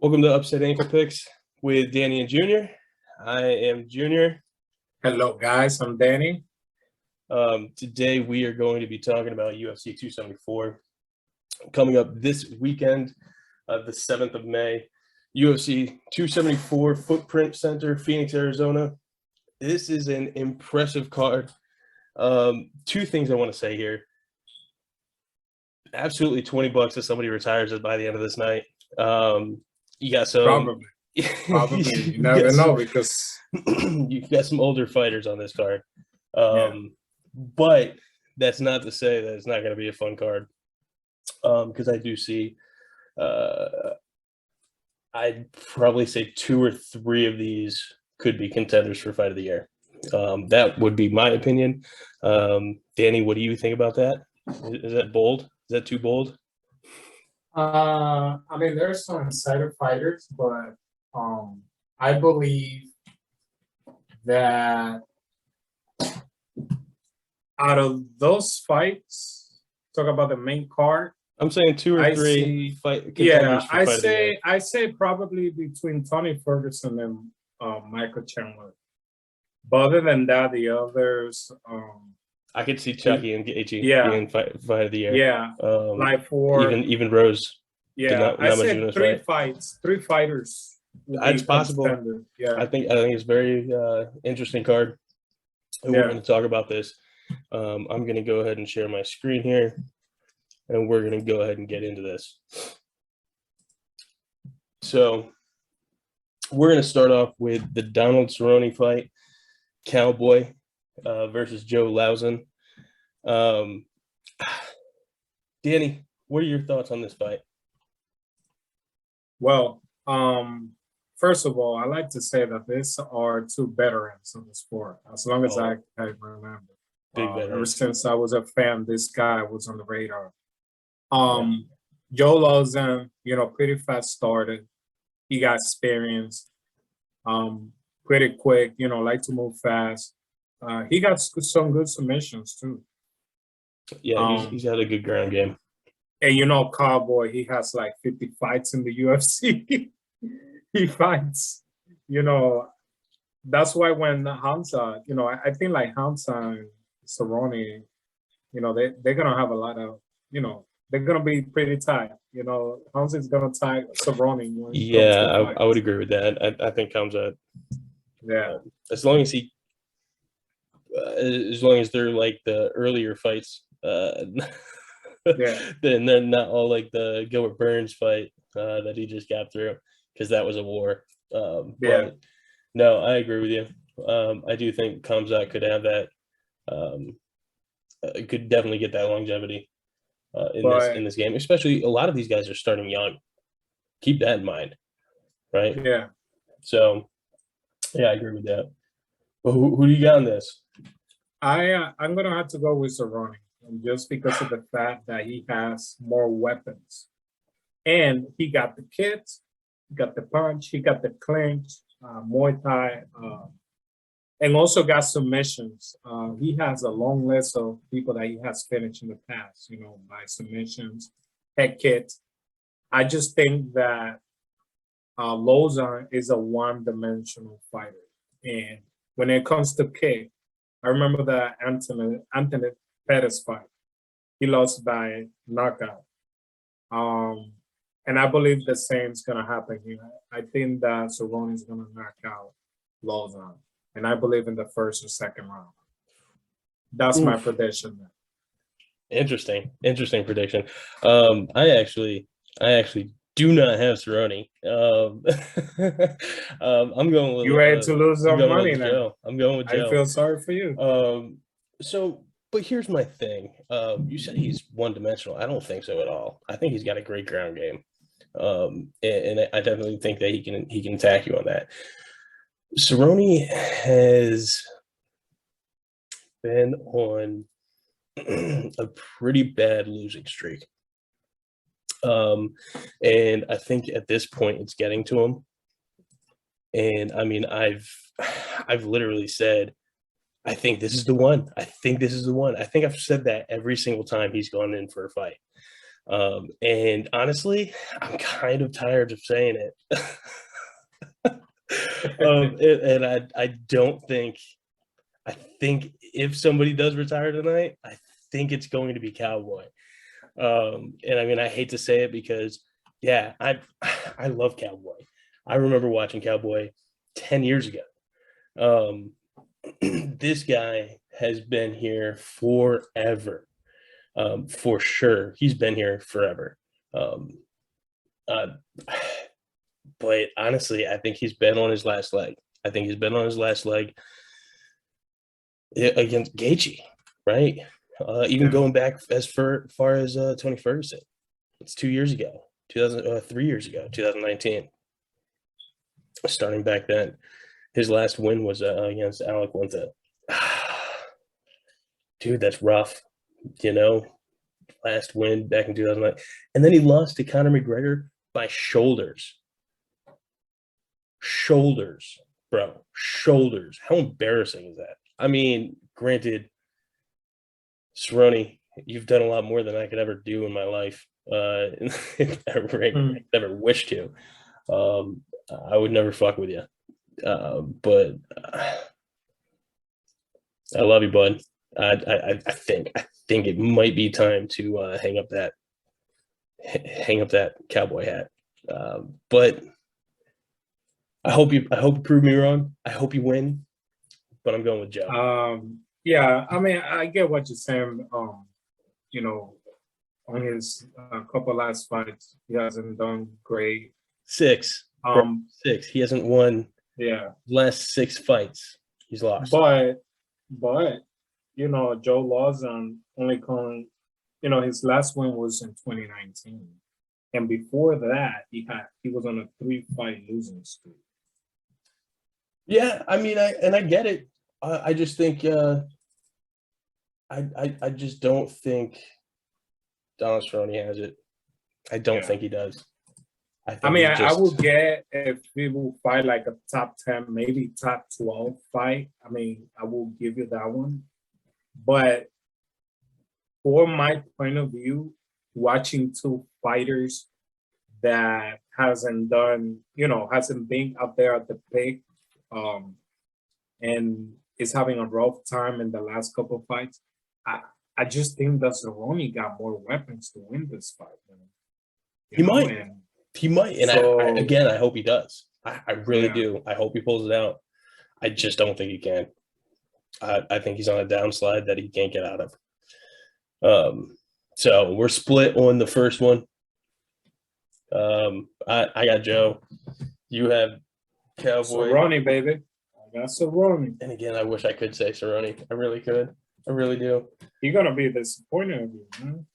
Welcome to Upset Ankle Picks with Danny and Junior. I am Junior. Hello, guys. I'm Danny. Today we are going to be talking about UFC 274 coming up this weekend, the 7th of May. UFC 274 Footprint Center, Phoenix, Arizona. This is an impressive card. Two things I want to say here. Absolutely $20 if somebody retires by the end of this night. You got some probably. You never know because you got some older fighters on this card. But that's not to say that it's not going to be a fun card. Because I do see I'd probably say 2 or 3 of these could be contenders for Fight of the Year. That would be my opinion. Danny, what do you think about that? Is that bold? Is that too bold? I mean, there's some insider fighters, but I believe that out of those fights, talk about the main card. I'm saying 2 or 3 contenders for Fight of the Year. I say probably between Tony Ferguson and Michael Chandler. But other than that, the others. I could see Chucky and Gaethje being fight of the year. Yeah, like for even Rose. Yeah, I said 3 fights, 3 fighters. It's possible. Yeah, I think it's very interesting card. And we're going to talk about this. I'm going to go ahead and share my screen here, and we're going to go ahead and get into this. So we're going to start off with the Donald Cerrone fight, Cowboy versus Joe Lauzon. Danny, what are your thoughts on this fight? Well, first of all, I like to say that these are 2 veterans of the sport, as long as I remember. Ever since I was a fan, this guy was on the radar. Joe Lauzon, pretty fast started. He got experience, pretty quick, like to move fast. He got some good submissions too. Yeah, he's had a good ground game. And Cowboy, he has like 50 fights in the UFC. He fights, that's why when Hamza, I think like Hamza and Cerrone, they're gonna have a lot of, they're gonna be pretty tight. Hamza is gonna tie Cerrone. Yeah, I would agree with that. I think Hamza. Yeah, as long as they're like the earlier fights, then they're not all like the Gilbert Burns fight that he just got through, because that was a war. But no, I agree with you. I do think Kamzat could have that. Could definitely get that longevity in this game. Especially a lot of these guys are starting young. Keep that in mind, right? Yeah. So, yeah, I agree with that. But who do you got on this? I'm gonna have to go with Cerrone, just because of the fact that he has more weapons, and he got the kicks, he got the punch, he got the clinch, Muay Thai, and also got submissions. He has a long list of people that he has finished in the past, by submissions, head kicks. I just think that Lauzon is a one-dimensional fighter, and when it comes to kick, I remember the Anthony Pettis fight. He lost by knockout. And I believe the same is going to happen here. I think that Cerrone is going to knock out Lauzon. And I believe in the first or second round. That's my prediction. Interesting prediction. I actually do not have Cerrone. I'm going with. You ready to lose some money now? I'm going with Joe. I feel sorry for you. But here's my thing. You said he's one-dimensional. I don't think so at all. I think he's got a great ground game, and I definitely think that he can attack you on that. Cerrone has been on a pretty bad losing streak. And I think at this point it's getting to him. And I mean, I've literally said, I think this is the one. I think I've said that every single time he's gone in for a fight. And honestly, I'm kind of tired of saying it. I don't think, I think if somebody does retire tonight, I think it's going to be Cowboy. And I mean, I hate to say it because, yeah, I love Cowboy. I remember watching Cowboy 10 years ago. This guy has been here forever. For sure. He's been here forever. Uh, but honestly, I think he's been on his last leg. I think he's been on his last leg against Gaethje, right? Even going back as far as Tony Ferguson. It's 2 years ago, 3 years ago, 2019. Starting back then, his last win was against Alec Winter. Dude, that's rough. Last win back in 2009, and then he lost to Conor McGregor by shoulders. Shoulders, bro. Shoulders. How embarrassing is that? I mean, granted, Cerrone, you've done a lot more than I could ever do in my life. Never wish to. I would never fuck with you. But I love you, bud. I think it might be time to hang up that cowboy hat. But I hope you prove me wrong. I hope you win, but I'm going with Joe. Yeah, I mean, I get what you're saying. On his couple last fights, he hasn't done great. Six. He hasn't won. Yeah. Last 6 fights, he's lost. But Joe Lawson only come. His last win was in 2019, and before that, he was on a 3-fight losing streak. Yeah, I mean, I get it. I just think I just don't think Donald Cerrone has it. I don't think he does. I will get if we will fight like a top 10, maybe top 12 fight. I mean, I will give you that one. But for my point of view, watching two fighters that hasn't been up there at the peak, and is having a rough time in the last couple of fights, I just think that Cerrone got more weapons to win this fight. He might. And I hope he does. I really do. I hope he pulls it out. I just don't think he can. I think he's on a downslide that he can't get out of. So we're split on the first one. I got Joe. You have Cowboy. Cerrone, baby. I got Cerrone. And again, I wish I could say Cerrone. I really could. I really do. You're gonna be disappointed in you, man.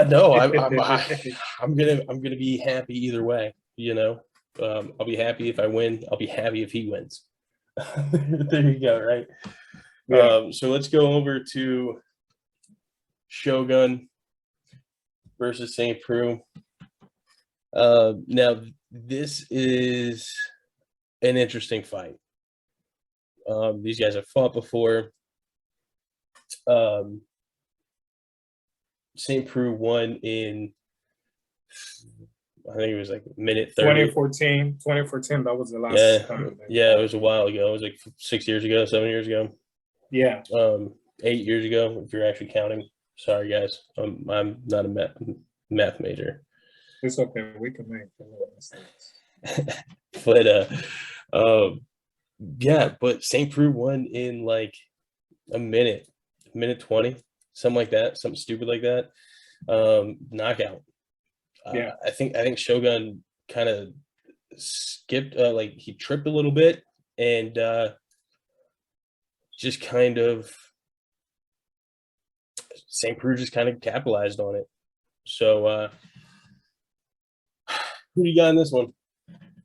No, I'm gonna be happy either way. I'll be happy if I win. I'll be happy if he wins. There you go. Right. Yeah. So let's go over to Shogun versus St. Preux. Now this is an interesting fight. These guys have fought before. St. Preux won in, I think it was like minute 30. 2014, that was the last time. Yeah, it was a while ago. It was like 6 years ago, 7 years ago. Yeah. 8 years ago, if you're actually counting. Sorry, guys. I'm not a math major. It's okay. We can make a little mistakes. But St. Preux won in like a minute 20. Something like that, something stupid like that. Knockout. I think Shogun kind of skipped, like he tripped a little bit and just kind of St. Preux just kind of capitalized on it. So who do you got in this one?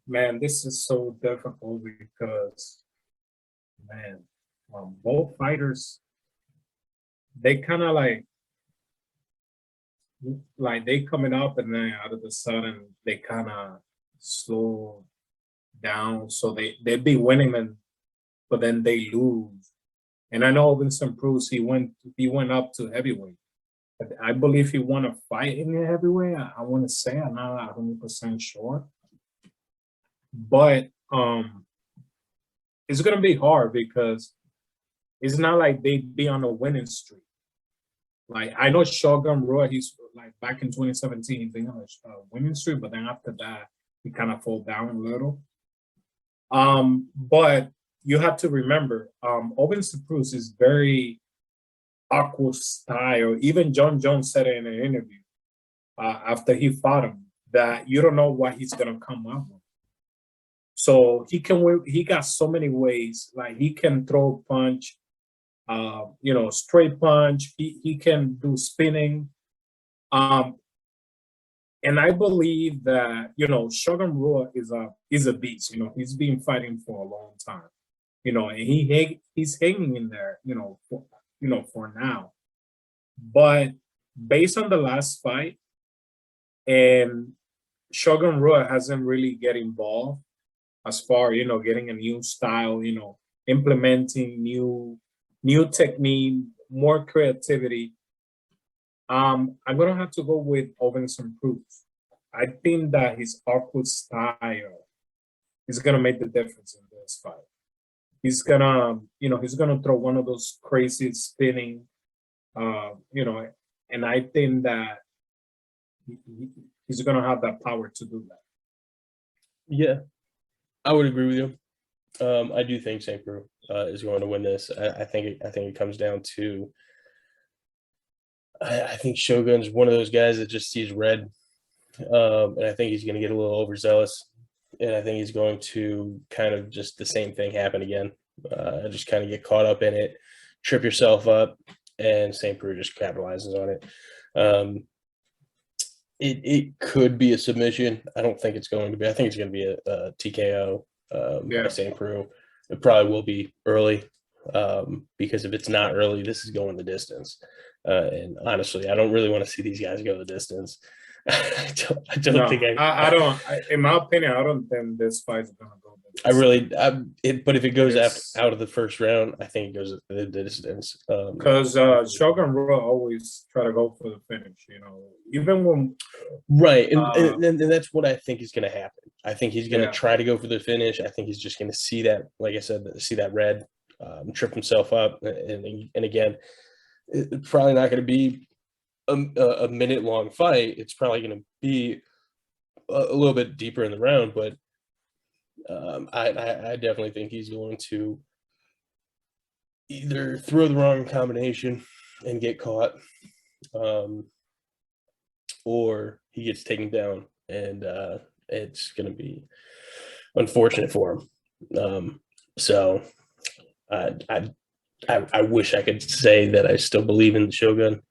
Man, this is so difficult because, both fighters, they kind of like they coming up and then out of the sudden they kind of slow down. So they be winning but then they lose. And I know Vincent Bruce, he went up to heavyweight I believe he won a fight in the heavyweight. I want to say I'm not 100% sure, but it's gonna be hard because it's not like they be on a winning streak. Like I know Shogun Rua, he's like back in 2017, he's been on a winning streak, but then after that, he kind of fall down a little. But you have to remember, Ovince Cruz is very awkward style. Even John Jones said it in an interview after he fought him that you don't know what he's gonna come up with. So he can. He got so many ways. Like he can throw punch, straight punch. He can do spinning. And I believe that Shogun Rua is a beast. He's been fighting for a long time. And he's hanging in there. For now. But based on the last fight, and Shogun Rua hasn't really get involved as far getting a new style, implementing new technique, more creativity. I'm gonna have to go with Ovince Cruz. I think that his awkward style is gonna make the difference in this fight. He's gonna throw one of those crazy spinning, and I think that he's gonna have that power to do that. Yeah, I would agree with you. I do think St. Preux is going to win this. I think it comes down to. I think Shogun's one of those guys that just sees red, and I think he's going to get a little overzealous, and I think he's going to kind of just the same thing happen again. Just kind of get caught up in it, trip yourself up, and St. Preux just capitalizes on it. It could be a submission. I don't think it's going to be. I think it's going to be a TKO by St. Preux. It probably will be early because if it's not early, this is going the distance. And honestly, I don't really want to see these guys go the distance. I don't think I don't. In my opinion, I don't think this fight's gonna go. But if it goes out of the first round, I think it goes the distance. Because Shogun Rua always try to go for the finish. Even when right, and that's what I think is going to happen. I think he's going to try to go for the finish. I think he's just going to see that, like I said, see that red, trip himself up, and again. It's probably not going to be a minute-long fight. It's probably going to be a little bit deeper in the round, but I definitely think he's going to either throw the wrong combination and get caught, or he gets taken down, and it's going to be unfortunate for him. So I wish I could say that I still believe in the Shogun.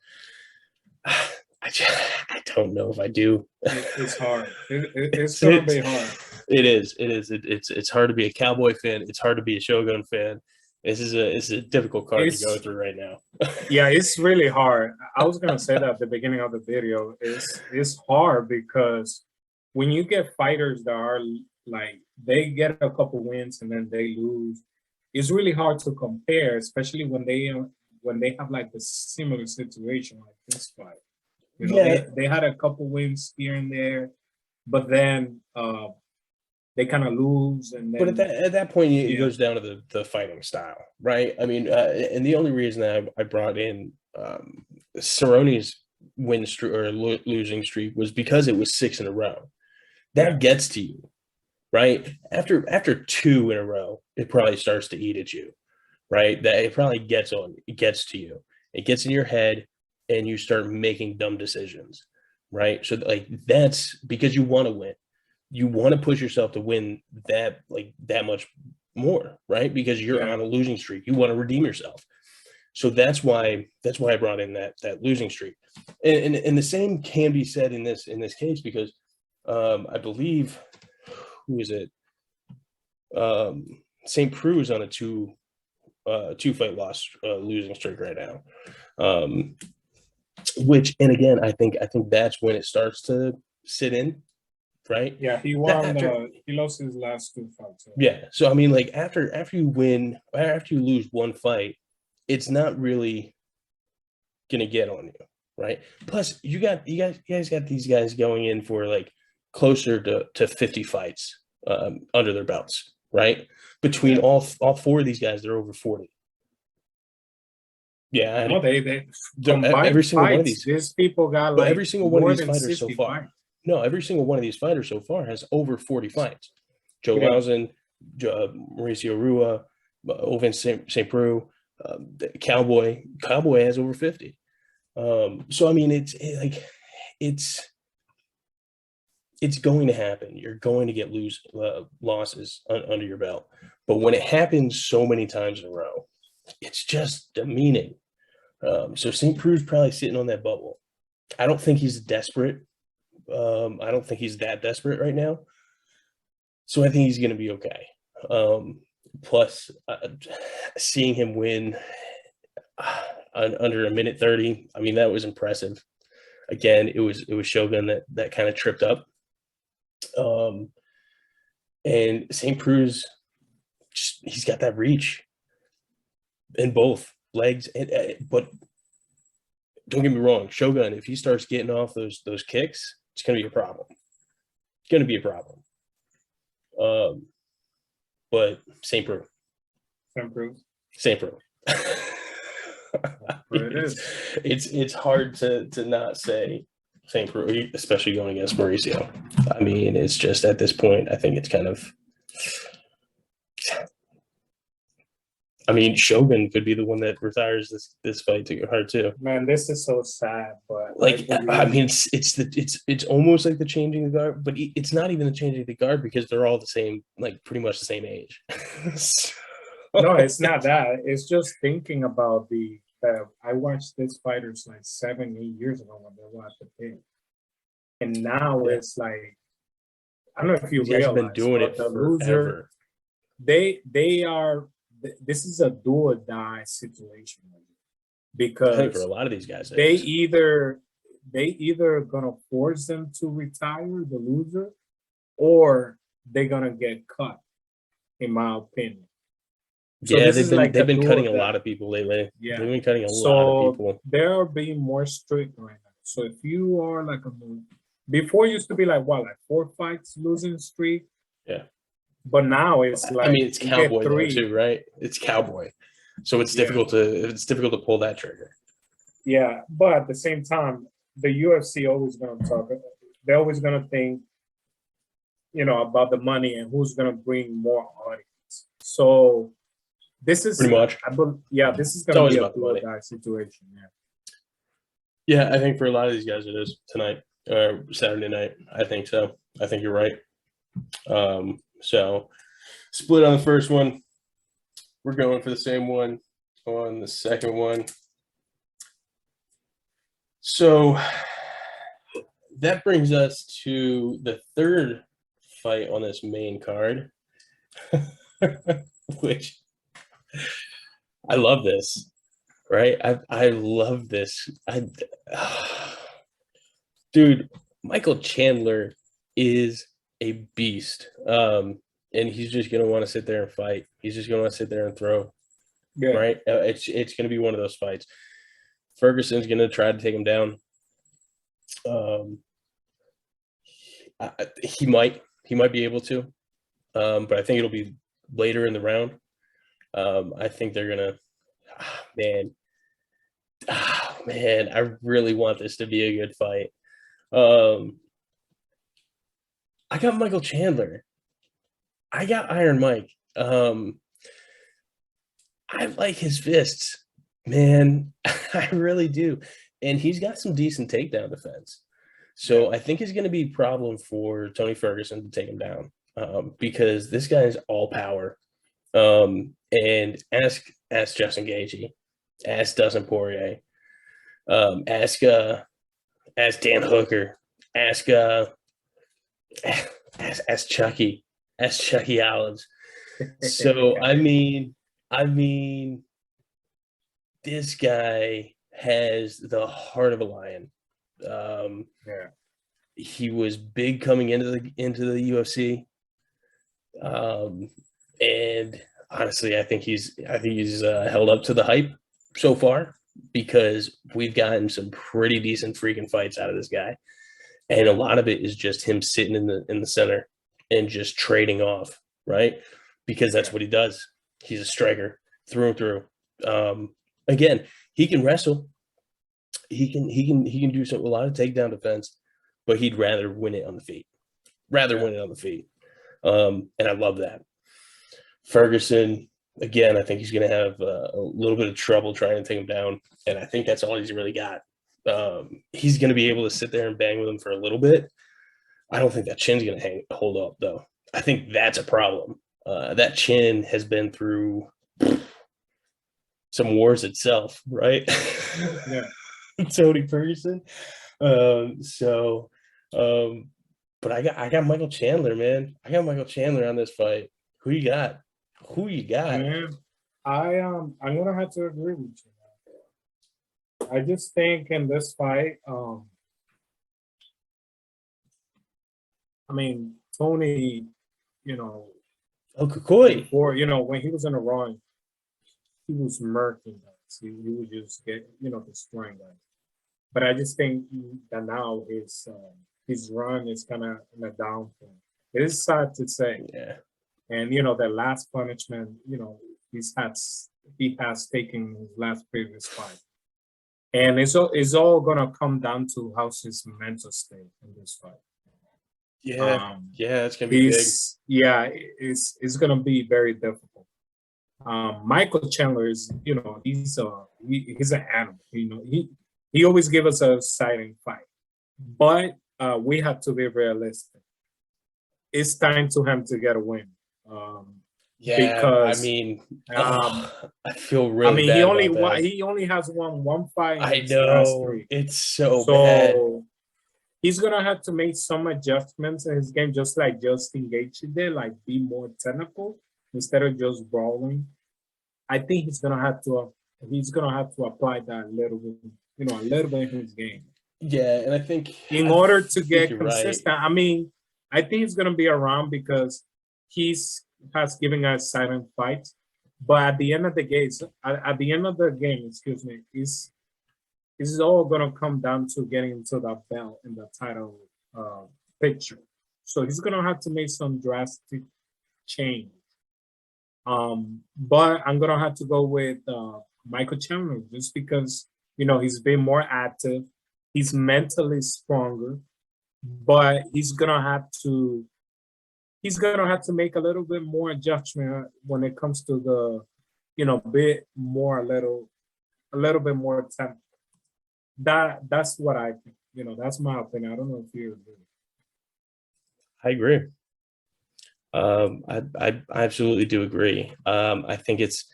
I don't know if I do. It's hard. It's going to be hard. It is. It's hard to be a Cowboy fan. It's hard to be a Shogun fan. It's a difficult card to go through right now. Yeah, it's really hard. I was going to say that at the beginning of the video. It's hard because when you get fighters that are like, they get a couple wins and then they lose, it's really hard to compare, especially when they have like a similar situation like this fight. They had a couple wins here and there, but then they kind of lose. And then, but at that point, it goes down to the fighting style, right? I mean, and the only reason that I brought in Cerrone's win streak or losing streak was because it was 6 in a row. That gets to you. Right after 2 in a row, it probably starts to eat at you, right? That it probably gets to you. It gets in your head, and you start making dumb decisions, right? So like that's because you want to win. You want to push yourself to win that much more, right? Because you're on a losing streak. You want to redeem yourself. So that's why I brought in that losing streak, and the same can be said in this case because I believe. Who is it? St. Preux is on a two fight loss losing streak right now. Which, and again, I think that's when it starts to sit in, right? Yeah, he won. He lost his last 2 fights. Yeah, so I mean, like after you lose one fight, it's not really gonna get on you, right? Plus, you guys got these guys going in for like closer to 50 fights under their belts, right? Between all four of these guys, they're over 40. Yeah, No, they every combined single one of fights. these, These people got but like every single one of more these than fighters so 60 far, fights. no, every single one of these fighters so far has over 40 fights. Joe Yeah. Lauzen, Mauricio Rua, Ovince St. Preux, Cowboy has over 50. So I mean, it's going to happen. You're going to get losses under your belt, but when it happens so many times in a row, it's just demeaning. So St. Preux's probably sitting on that bubble. I don't think he's desperate. I don't think he's that desperate right now. So I think he's going to be okay. Plus, seeing him win under a minute 30, I mean, that was impressive. Again, it was Shogun that kind of tripped up. And St. Preux, he's got that reach in both legs, but don't get me wrong, Shogun, if he starts getting off those kicks, it's going to be a problem. It's going to be a problem. But St. Preux. St. Preux. It is. It's hard to not say St. Preux, especially going against Mauricio. I mean, it's just at this point, I think it's kind of. I mean, Shogun could be the one that retires this fight to her too. Man, this is so sad, but like I mean, it's almost like the changing the guard, but it's not even the changing the guard because they're all the same, like pretty much the same age. No, it's not that. It's just thinking about I watched these fighters like 7, 8 years ago when they were at the pit, and now it's like, I don't know if you realize, have been doing it the forever. loser, they are. This is a do or die situation because I think for a lot of these guys, they either gonna force them to retire, the loser, or they're gonna get cut. In my opinion. So yeah, they've been cutting a lot of people lately. Yeah, they've been cutting a lot of people. They're being more strict right now. So if you are like before, it used to be like 4 fights losing streak. Yeah. But now it's like, I mean, it's Cowboy though too, right? It's Cowboy, so it's difficult to pull that trigger. Yeah, but at the same time, the UFC always going to talk. They're always going to think, about the money and who's going to bring more audience. So this is pretty much. This is going to be a do or die situation. Yeah, I think for a lot of these guys it is tonight or Saturday night. I think so. I think you're right. So split on the first one. We're going for the same one on the second one. So that brings us to the third fight on this main card, which I love this, right? I love this. Dude, Michael Chandler is a beast. And he's just going to want to sit there and fight. He's just going to want to sit there and throw. Yeah. Right? It's going to be one of those fights. Ferguson's going to try to take him down. He might be able to. But I think it'll be later in the round. I think they're going to man, I really want this to be a good fight. I got Michael Chandler. I got Iron Mike. I like his fists, man. I really do. And he's got some decent takedown defense. So I think it's going to be a problem for Tony Ferguson to take him down because this guy is all power. And ask Justin Gaethje, ask Dustin Poirier, ask Dan Hooker, ask Chucky. That's Chucky Allen's. So I mean, this guy has the heart of a lion. He was big coming into the UFC, and honestly, I think he's held up to the hype so far. because we've gotten some pretty decent freaking fights out of this guy. And a lot of it is just him sitting in the center and just trading off, right? Because that's what he does. He's a striker through and through. Again, he can wrestle. He can do a lot of takedown defense, but he'd rather win it on the feet. Win it on the feet. And I love that. Ferguson, again, I think he's going to have a little bit of trouble trying to take him down, and I think that's all he's really got. He's going to be able to sit there and bang with him for a little bit. I don't think that chin's going to hold up, though. I think that's a problem. That chin has been through some wars itself, right? Yeah. Tony Ferguson. But I got Michael Chandler, man. I got Michael Chandler on this fight. Who you got? Man, I'm gonna have to agree with you. I just think in this fight, I mean, Tony, Oh, Kukui. before, when he was in the run, he was murking guys. He would just get, destroying guys. But I just think that now his run is kind of in a downfall. It is sad to say. Yeah. And the last punishment, he has taken his last previous fight. And it's all gonna come down to how's his mental state in this fight. Yeah, it's gonna be big. Yeah, it's gonna be very difficult. Michael Chandler is, he's an animal. He always gives us a exciting fight, but we have to be realistic. It's time to him to get a win. Because I feel really bad. He only has won one fight. I know, it's so bad. He's gonna have to make some adjustments in his game, just like Justin Gaethje did, like be more technical instead of just brawling. I think he's gonna have to apply that a little bit in his game. Yeah, and I think in order to get consistent, right. I mean, I think he's gonna be around because has given us silent fights, but at the end of the game, is all gonna come down to getting into that belt in the title picture. So he's gonna have to make some drastic change. But I'm gonna have to go with Michael Chandler just because he's been more active, he's mentally stronger, but he's gonna have to make a little bit more adjustment when it comes to the a little bit more tempo. That's what I think. That's my opinion. I don't know if you agree. I agree. I absolutely do agree. I think it's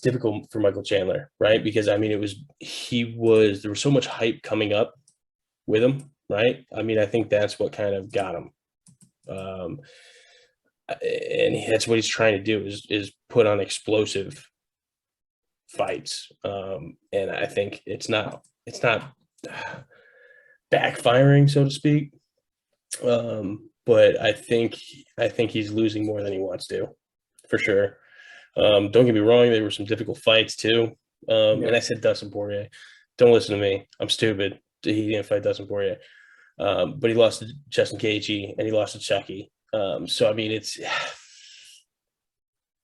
difficult for Michael Chandler, right? Because I mean, there was so much hype coming up with him, right? I mean, I think that's what kind of got him. And that's what he's trying to do is put on explosive fights. And I think it's not backfiring, so to speak. But I think he's losing more than he wants to, for sure. Don't get me wrong, there were some difficult fights too. And I said Dustin Poirier. Don't listen to me. I'm stupid. He didn't fight Dustin Poirier. But he lost to Justin Gaethje and he lost to Chucky. So I mean, these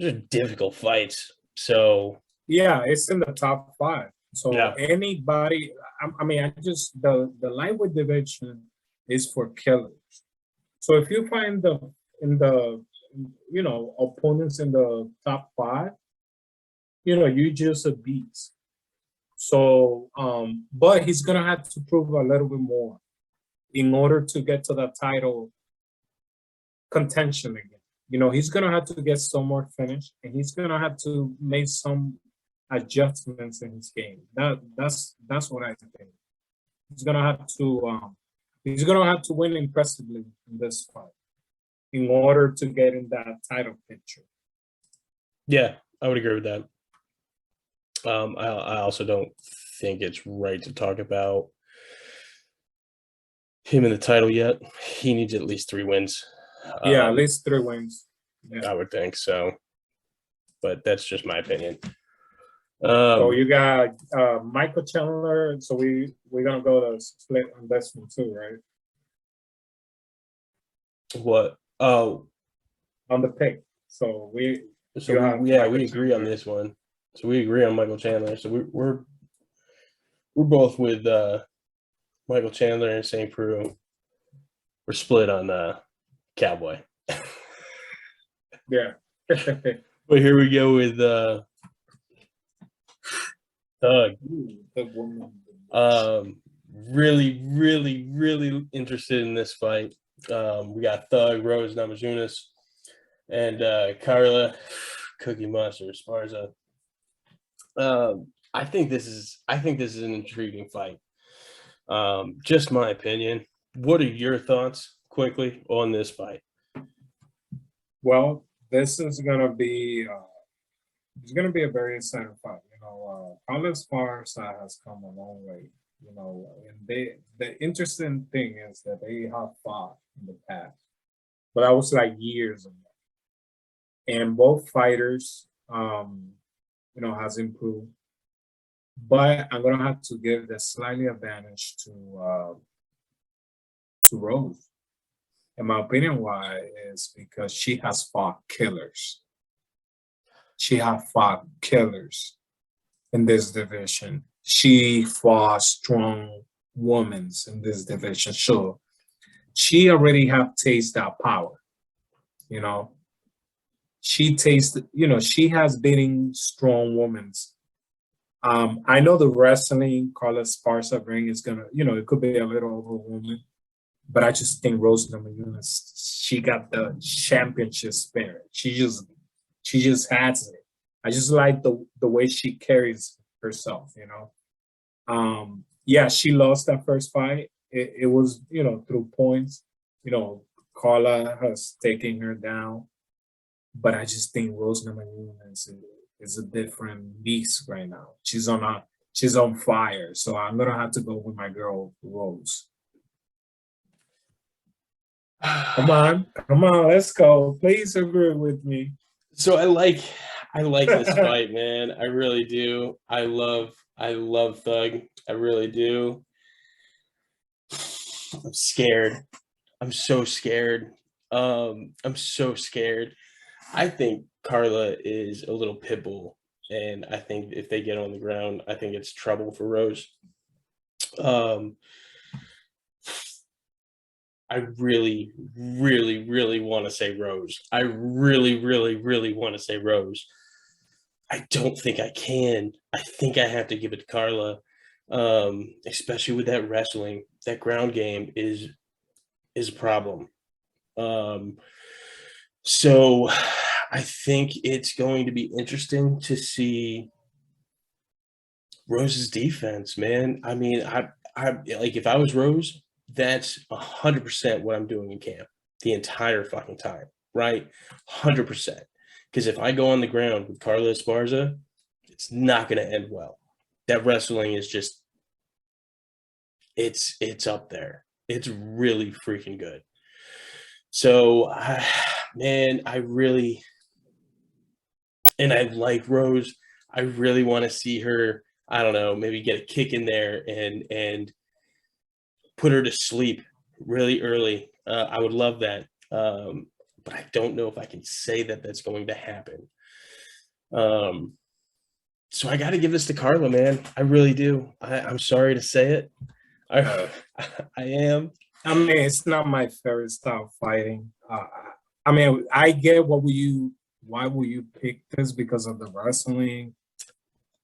are difficult fights. So yeah, it's in the top 5. So anybody, I mean, the lightweight division is for killers. So if you find opponents in the top 5, you just a beast. So, but he's gonna have to prove a little bit more in order to get to the title contention again. He's gonna have to get some more finish, and he's gonna have to make some adjustments in his game. That's what I think. He's gonna have to win impressively in this fight in order to get in that title picture. Yeah, I would agree with that. I also don't think it's right to talk about him in the title yet. He needs at least 3 wins. Yeah, at least 3 wins. Yeah. I would think so. but that's just my opinion. So you got Michael Chandler. So we're gonna go to split on this one too, right? What? Oh, On the pick. So we agree on this one. So we agree on Michael Chandler. So we're both with Michael Chandler and St. Preux. We're split on Cowboy. Yeah. But here we go with Thug. Really, really, really interested in this fight. We got Thug, Rose Namajunas, and Carla Cookie Monster Esparza. I think this is an intriguing fight. Just my opinion. What are your thoughts quickly on this fight? Well, this is gonna be it's gonna be a very exciting fight. Carla Esparza has come a long way. And the interesting thing is that they have fought in the past, but that was like years ago. And both fighters, has improved. But I'm gonna have to give the slightly advantage to Rose. In my opinion, why is because she has fought killers. She has fought killers in this division. She fought strong women in this division. So she already have tasted that power. She tasted, she has beaten strong women. I know the wrestling Carla Esparza ring is gonna, it could be a little overwhelming, but I just think Rose Namajunas, she got the championship spirit. She just has it. I just like the way she carries herself. Yeah, she lost that first fight. It was, through points. Carla has taken her down, but I just think Rose Namajunas is a different beast right now. She's on fire. So I'm gonna have to go with my girl Rose. Come on, let's go. Please agree with me. So I like this fight, man. I really do. I love Thug. I really do. I'm scared. I'm so scared. I'm so scared. I think Carla is a little pit bull, and I think if they get on the ground, I think it's trouble for Rose. I really, really, really want to say Rose. I really, really, really want to say Rose. I don't think I can. I think I have to give it to Carla, especially with that wrestling. That ground game is a problem. So I think it's going to be interesting to see Rose's defense, man. I mean, I like if I was Rose, that's 100% what I'm doing in camp the entire fucking time, right? 100%. Because if I go on the ground with Carla Esparza, it's not going to end well. That wrestling is just, it's up there. It's really freaking good. So, man, I really, and I like Rose. I really want to see her, I don't know, maybe get a kick in there and put her to sleep really early. I would love that. But I don't know if I can say that that's going to happen. So I got to give this to Carla, man. I really do. I'm sorry to say it. I am. I mean, it's not my favorite style of fighting. I mean, I get why will you pick this because of the wrestling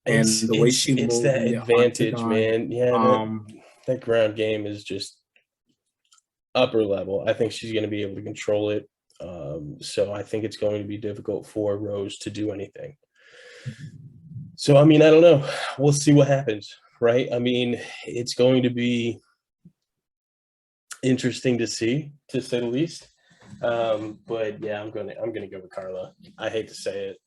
and the way she moves. It's that advantage, man. Yeah, that ground game is just upper level. I think she's going to be able to control it. So I think it's going to be difficult for Rose to do anything. So, I mean, I don't know. We'll see what happens, right? I mean, it's going to be interesting to see, to say the least. But yeah, I'm gonna go with Carla. I hate to say it.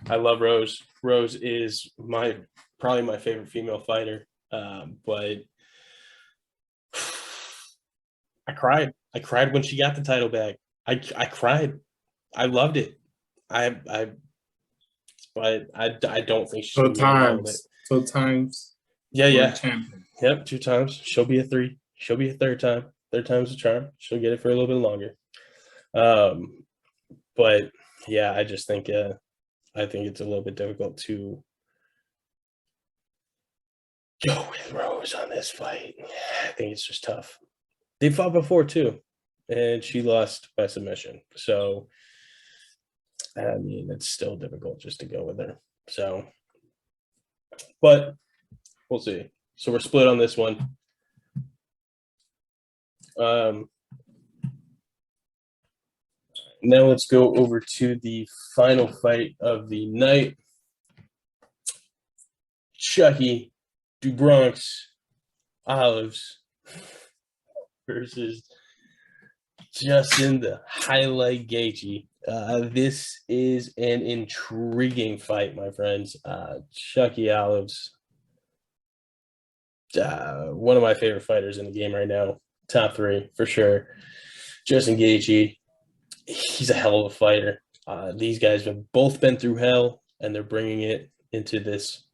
I love Rose. Rose is probably my favorite female fighter. But I cried. I cried when she got the title back. I cried. I loved it. I but I don't think she's Two going to be able to hold it. times. 2 times. Yeah. Champion. Yep, 2 times. She'll be a 3. She'll be a third time. Third time's a charm. She'll get it for a little bit longer. But yeah, I just think I think it's a little bit difficult to go with Rose on this fight. I think it's just tough. They fought before too, and she lost by submission. So I mean, it's still difficult just to go with her. So, but we'll see. So we're split on this one. Now let's go over to the final fight of the night. Chucky DuBronx Olives versus Justin the Highlight Gaethje. This is an intriguing fight, my friends. Chucky Olives, one of my favorite fighters in the game right now. Top 3 for sure. Justin Gaethje, he's a hell of a fighter. These guys have both been through hell, and they're bringing it into this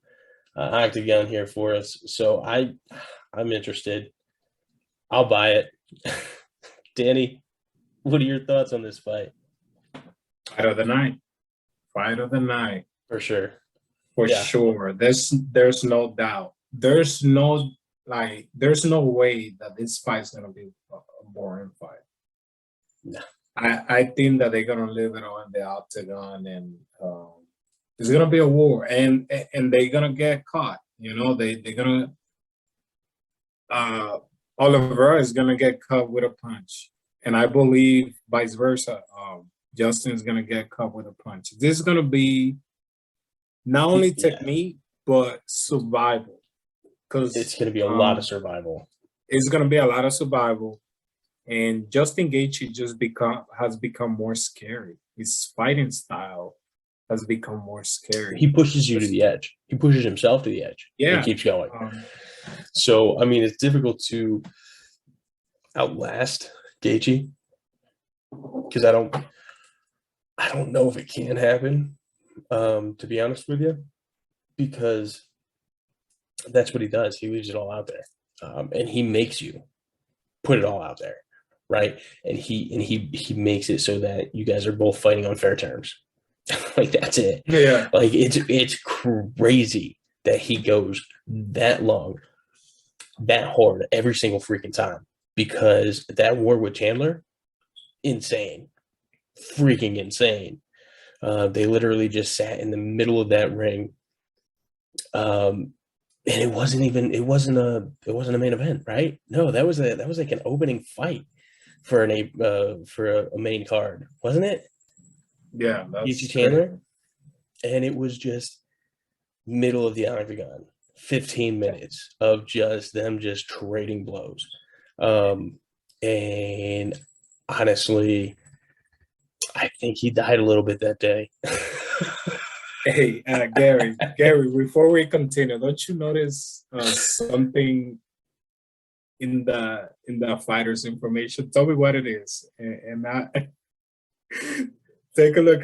octagon here for us. So I'm interested. I'll buy it. Danny, what are your thoughts on this fight? Fight of the night. Fight of the night. For sure. For sure. There's no doubt. There's no way that this fight's gonna be a boring fight. No. I think that they're gonna leave it on the octagon, and it's gonna be a war, and they're gonna get caught. You know, they're gonna Oliveira is gonna get caught with a punch, and I believe vice versa. Justin is gonna get caught with a punch. This is gonna be not only technique but survival, because it's gonna be a lot of survival. It's gonna be a lot of survival. And Justin Gaethje has become more scary. His fighting style has become more scary. He pushes you to the edge. He pushes himself to the edge. Yeah, and keeps going. So I mean, it's difficult to outlast Gaethje because I don't know if it can happen. To be honest with you, because that's what he does. He leaves it all out there, and he makes you put it all out there. Right. And he makes it so that you guys are both fighting on fair terms. Like, that's it. Yeah. Like, it's crazy that he goes that long, that hard every single freaking time, because that war with Chandler, insane, freaking insane. They literally just sat in the middle of that ring. And it wasn't a main event, right? No, that was like an opening fight for a main card, wasn't it? Yeah, that's Chandler, and it was just middle of the octagon, 15 minutes of just them just trading blows, and honestly, I think he died a little bit that day. Hey, Gary, before we continue, don't you notice something in the fighter's information? Tell me what it is, and take a look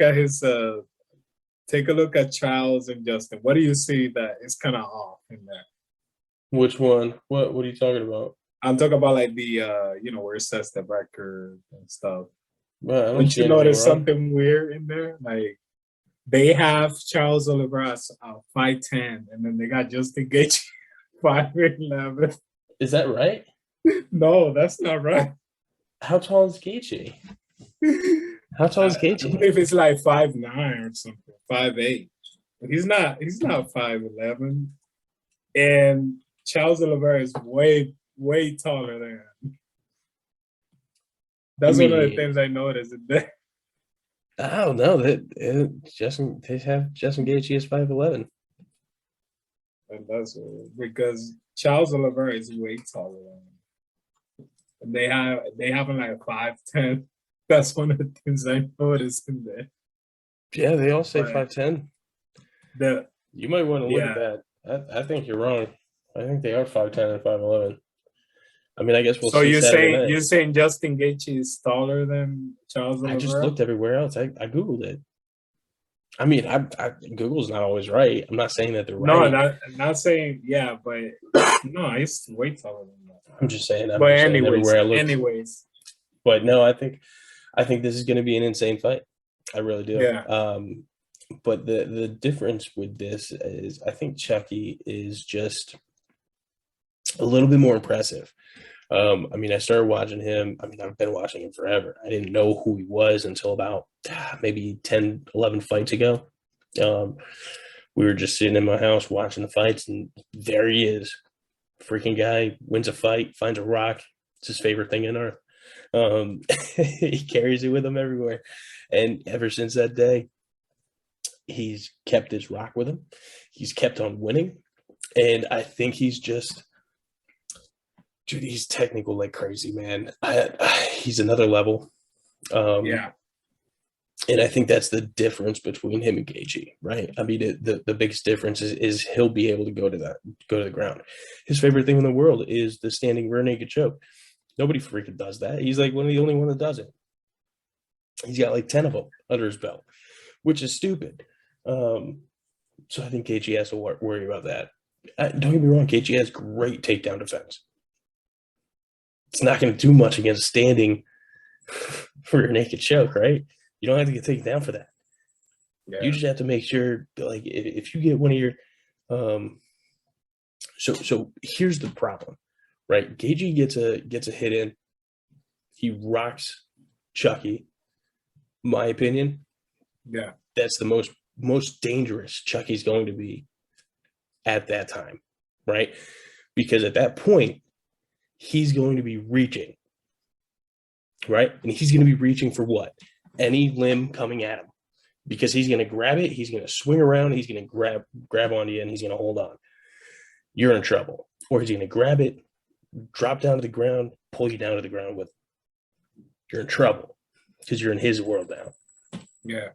at Charles and Justin. What do you see that is kind of off in that? Which one? What are you talking about? I'm talking about like the where it says the record and stuff. Well, don't you notice something weird in there? Like, they have Charles Oliveira 5'10", and then they got Justin Gaethje 5'11". Is that right? No, that's not right. How tall is Gaethje? How tall is Gaethje? I believe it's like 5'9" or something, 5'8". He's not 5'11". And Charles Oliveira is way taller than him. That's one of the things I noticed in there. I don't know that they have Justin Gaethje as 5'11". And that's because Charles Oliveira is way taller than him. And they have him like 5'10". That's one of the things I noticed in there. Yeah, they all say 5'10". You might want to look at that. I think you're wrong. I think they are 5'10" and 5'11". I mean, I guess we'll see. So you're saying Justin Gaethje is taller than Charles Oliveira? I just looked everywhere else. I Googled it. I mean, Google's not always right. I'm not saying that they're No, right. not saying yeah, but no, I used to wait taller than that. I'm just saying. I'm But just saying everywhere I look. anyways, But no, I think this is going to be an insane fight. I really do. yeah, But the difference with this is I think Chucky is just a little bit more impressive. I mean, I started watching him. I mean, I've been watching him forever. I didn't know who he was until about maybe 10, 11 fights ago. Um, we were just sitting in my house watching the fights, and there he is. Freaking guy wins a fight, finds a rock. It's his favorite thing on earth. He carries it with him everywhere. And ever since that day, he's kept his rock with him. He's kept on winning. And I think he's just, dude, he's technical like crazy, man. He's another level. yeah, And I think that's the difference between him and Gaethje, right? I mean, the biggest difference is he'll be able to go to the ground. His favorite thing in the world is the standing rear naked choke. Nobody freaking does that. He's like one of the only one that does it. He's got like 10 of them under his belt, which is stupid. So I think Gaethje has to worry about that. Don't get me wrong, Gaethje has great takedown defense. It's not going to do much against standing for your naked choke, right? You don't have to get taken down for that. yeah, You just have to make sure, like, if you get one of your, so here's the problem, right? Gaethje gets a hit in, he rocks Chucky. My opinion, yeah, that's the most dangerous Chucky's going to be at that time, right? Because at that point, he's going to be reaching, right? And he's going to be reaching for what? Any limb coming at him, because he's going to grab it, he's going to swing around, he's going to grab onto you, and he's going to hold on. You're in trouble. Or he's going to grab it, drop down to the ground, pull you down to the ground with it. You're in trouble because you're in his world now. yeah,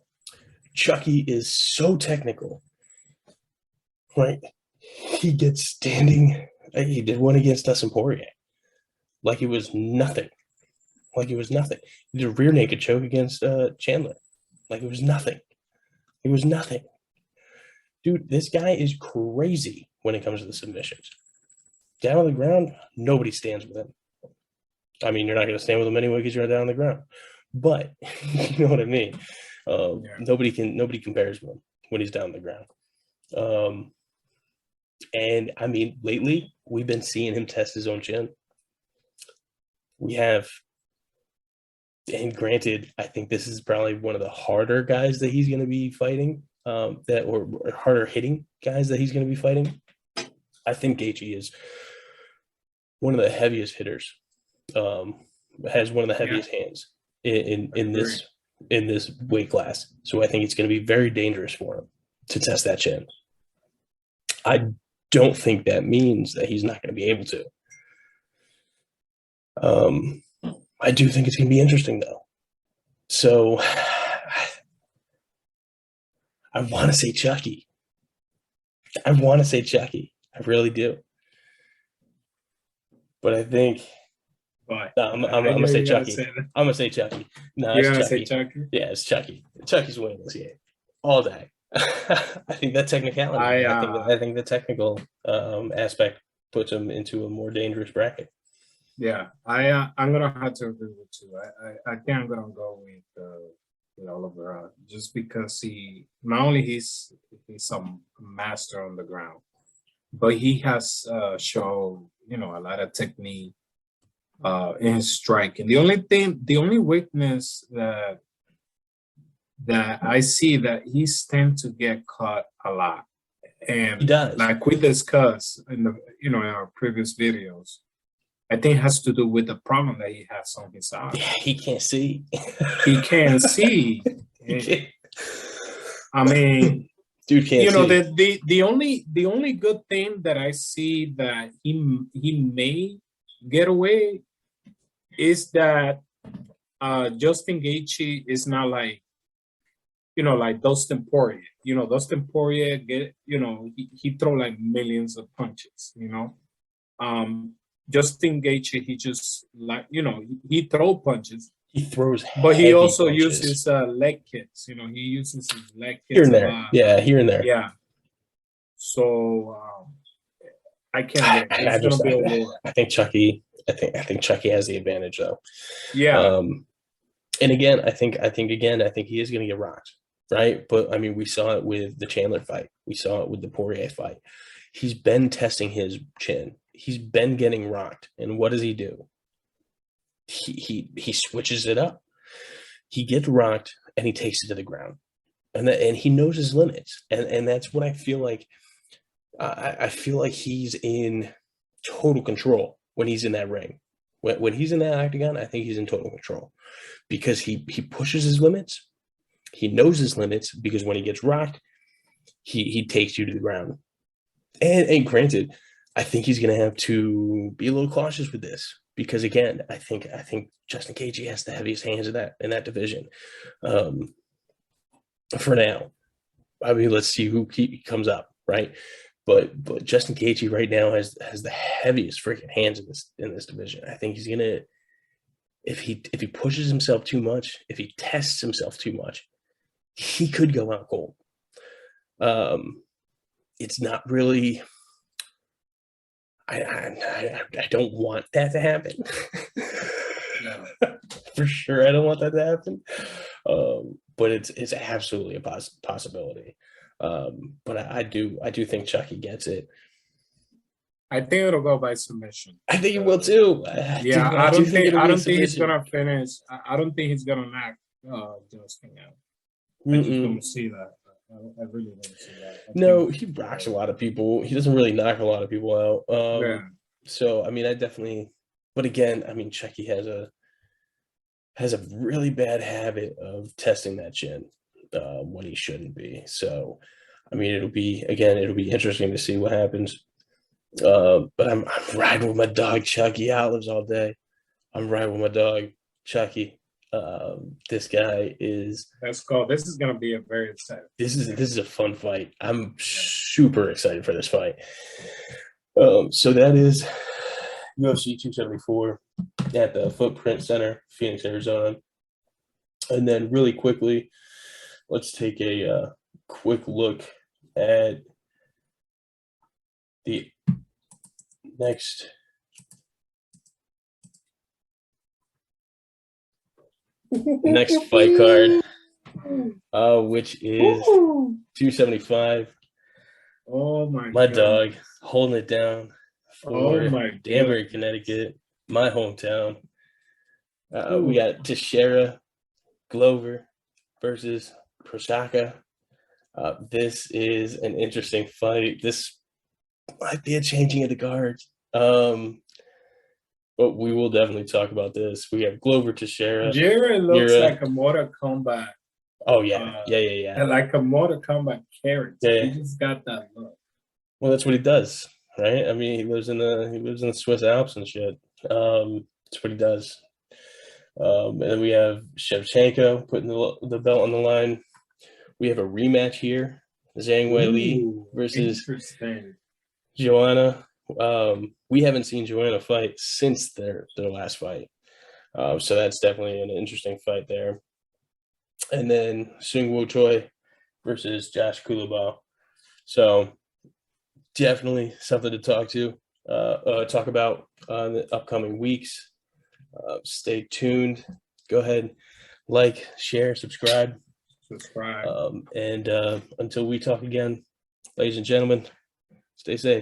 Chucky is so technical, right? He gets standing. He did one against Dustin Poirier, like it was nothing. Like it was nothing. He did a rear naked choke against Chandler, like it was nothing. It was nothing. Dude, this guy is crazy when it comes to the submissions. Down on the ground, nobody stands with him. I mean, you're not going to stand with him anyway because you're down on the ground. But you know what I mean. Nobody compares with him when he's down on the ground. And I mean, lately we've been seeing him test his own chin. We have, and granted, I think this is probably one of the harder guys that he's going to be fighting. Or harder hitting guys that he's going to be fighting. I think Gaethje is one of the heaviest hitters. Has one of the heaviest hands in this weight class. So I think it's going to be very dangerous for him to test that chin. I don't think that means that he's not going to be able to. I do think it's going to be interesting though. So I want to say Chucky. I really do. But I think I'm going to say Chucky. I'm going to say Chucky. No, you're it's Chucky. Chucky. Yeah, it's Chucky. Chucky's winning this game all day. I think that technicality. I think the technical aspect puts him into a more dangerous bracket. Yeah, I'm gonna have to agree with you. I think I'm gonna go with Oliver just because he not only he's a master on the ground, but he has shown a lot of technique in his striking. The only weakness that I see that he's tend to get caught a lot, and he does, like we discussed in the in our previous videos. I think it has to do with the problem that he has on his eye. Yeah, he can't see. He can't see. I mean, dude can't see. The only good thing that I see that he may get away is that Justin Gaethje is not like like Dustin Poirier. Dustin Poirier he throw like millions of punches. Justin Gaethje, he just he throw punches, He throws, but he heavy also punches. uses leg kicks. You know, he uses his leg Here kicks and a there. lot. Yeah, here and there. Yeah. So I can't wait. It's gonna be a war. I think Chucky. I think Chucky has the advantage though. Yeah. And again, I think he is going to get rocked, right? But I mean, we saw it with the Chandler fight. We saw it with the Poirier fight. He's been testing his chin. He's been getting rocked, and what does he do? He switches it up. He gets rocked, and he takes it to the ground, and he knows his limits, and that's what I feel like. I feel like he's in total control when he's in that ring. When he's in that octagon, I think he's in total control because he pushes his limits. He knows his limits because when he gets rocked, he takes you to the ground. And granted, I think he's going to have to be a little cautious with this because again, I think Justin Gaethje has the heaviest hands in that division. For now, I mean, let's see who comes up, right? But Justin Gaethje right now has the heaviest freaking hands in this division. I think he's gonna, if he pushes himself too much, if he tests himself too much, he could go out cold. It's not really. I don't want that to happen. No. For sure, I don't want that to happen. But it's absolutely a possibility. But I do think Chucky gets it. I think it'll go by submission. I think he will too. Yeah, I don't think he's gonna finish. I don't think he's gonna knock Justin out. I just don't see that. I really don't see that. No, he rocks a lot of people. He doesn't really knock a lot of people out. Yeah. So I mean, I definitely. But again, I mean, Chucky has a really bad habit of testing that chin when he shouldn't be. So, I mean, it'll be interesting to see what happens. But I'm riding with my dog Chucky Olives all day. I'm riding with my dog Chucky. This guy is. Let's go. This is gonna be a very exciting. This is a fun fight. I'm super excited for this fight. So that is UFC 274 at the Footprint Center, Phoenix, Arizona. And then really quickly, let's take a quick look at the next fight card, which is 275. Oh my God. Dog holding it down for Danbury, God. Connecticut, my hometown. We got Tashera Glover versus Prasaka. This is an interesting fight. This might be a changing of the guards. But we will definitely talk about this. We have Glover Tashera. Jared looks like a Mortal Kombat. Oh yeah, yeah. Like a Mortal Kombat character. Yeah. He just got that look. Well, that's what he does, right? I mean, he lives in the Swiss Alps and shit. That's what he does. And then we have Shevchenko putting the belt on the line. We have a rematch here: Zhang Weili versus Joanna. We haven't seen Joanna fight since their last fight, so that's definitely an interesting fight there. And then Sung Woo Choi versus Josh Kulabau. So definitely something to talk about in the upcoming weeks. Stay tuned. Go ahead, like, share, subscribe. And until we talk again, ladies and gentlemen, stay safe.